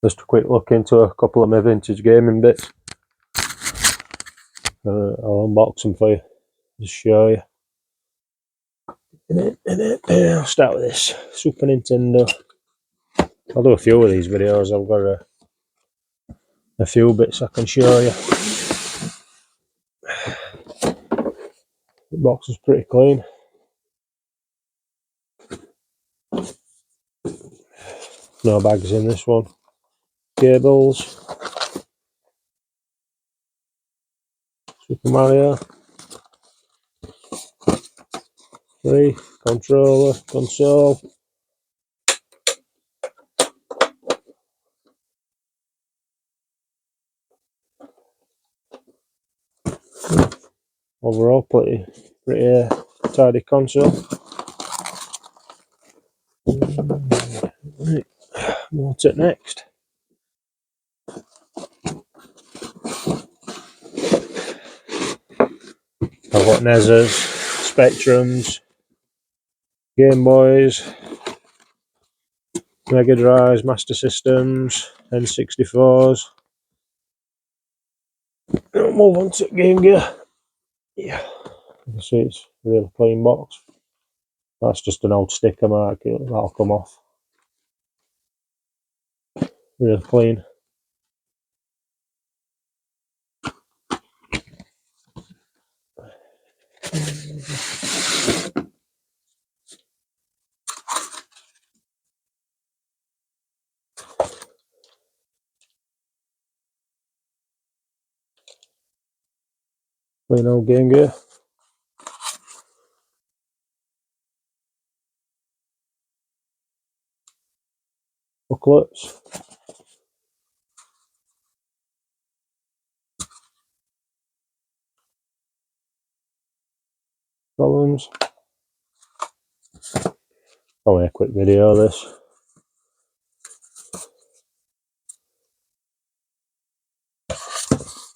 Just a quick look into a couple of my vintage gaming bits. I'll unbox them for you, just show you. I'll start with this Super Nintendo. I'll do a few of these videos. I've got a few bits I can show you. The box is pretty clean. No bags in this one. Cables. Super Mario. 3. Controller. Console. Overall, pretty tidy console. Right. What's it next? I've got NESs, Spectrums, Game Boys, Mega Drives, Master Systems, N64s. I'll move on to Game Gear. Yeah, you can see it's a really clean box. That's just an old sticker mark, that'll come off. Really clean. Clean old Game Gear. Booklets. Columns. Only a quick video of this.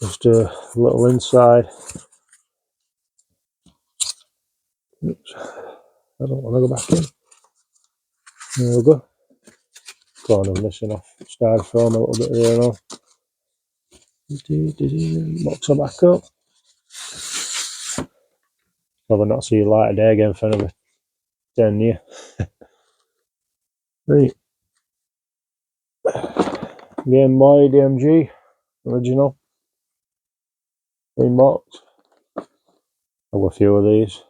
Just a little inside. Oops. I don't want to go back in. There we go. Corner missing off. Styrofoam a little bit there now. Box her back up. Probably not see light of day again for another 10 years. Right. Game Boy DMG. Original. Clean box. I've got a few of these.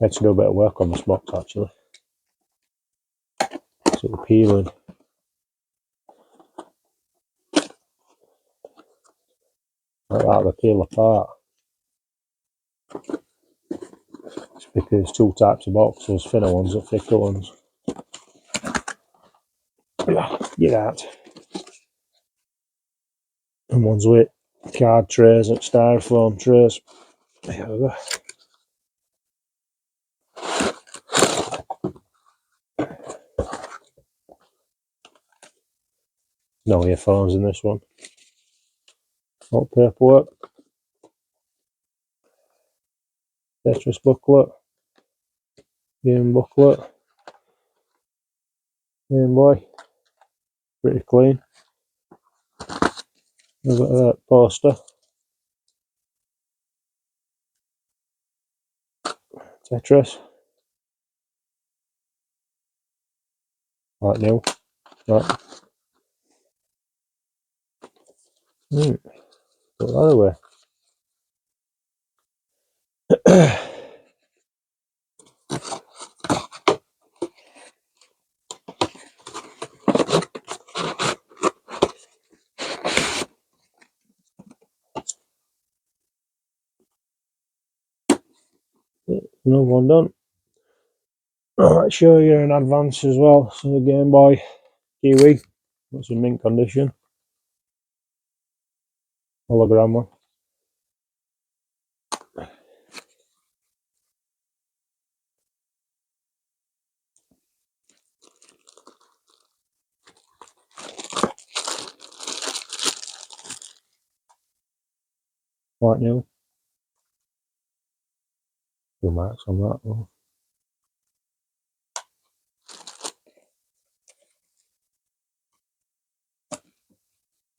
I had to do a bit of work on this box actually. So it's peeling. Like that, they peel apart. It's because there's two types of boxes, thinner ones and thicker ones. Get out. And ones with card trays and styrofoam trays. There we go. No earphones in this one. All paperwork. Tetris booklet. Game booklet. Game Boy. Pretty clean. I've got that poster. Tetris. Like new. Right. Put that away. Another one done. I'll show you in advance as well. So the Game Boy Kiwi. That's in mint condition. Hologram one. Like new. Few marks on that one.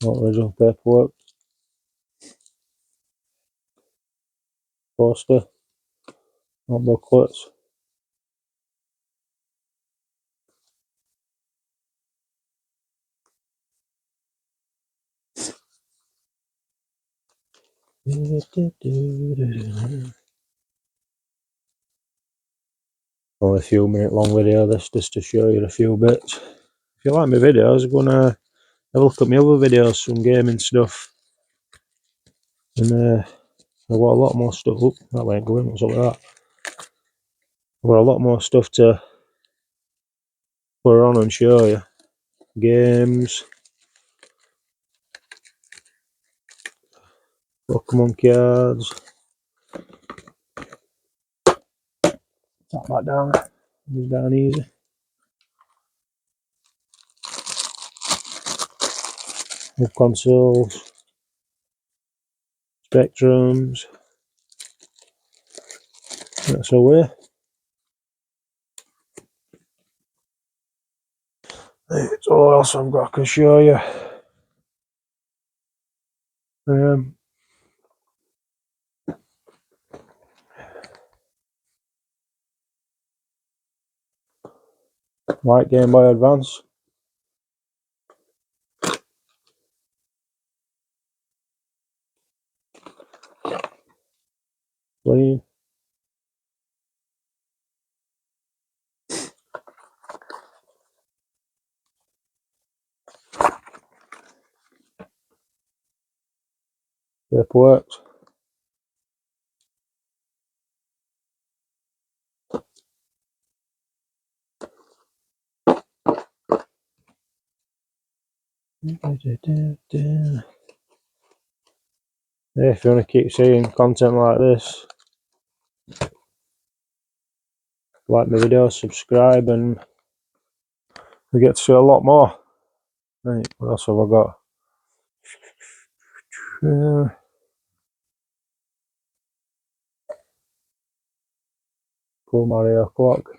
Not original paperwork. Poster. Not booklets. Only a few minute long video this, just to show you a few bits. If you like my videos, go and have a look at my other videos, some gaming stuff. And I've got a lot more stuff. Oop, that ain't going, what's up with that? I've got a lot more stuff to put on and show you. Games, Pokemon cards. Tap that down. Goes down easy. Hub consoles, Spectrums. That's away. It's all else I've got I can show you. White Game Boy Advance. Clean. Paperwork. Yeah, if you want to keep seeing content like this, like my videos, subscribe, and we get to see a lot more. Right, what else have I got? Cool Mario clock.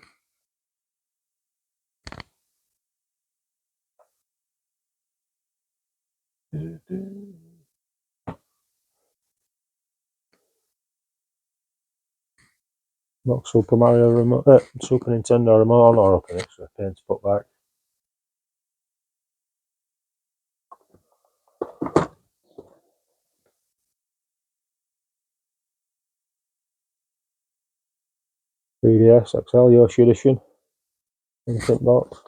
Look, Super Mario remote, Super Nintendo remote. I'm not opening it, so I pain to put back. BDS XL Yoshi Edition in the tip box.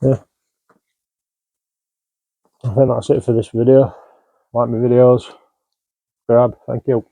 Yeah, I think that's it for this video. Like my videos, subscribe, thank you.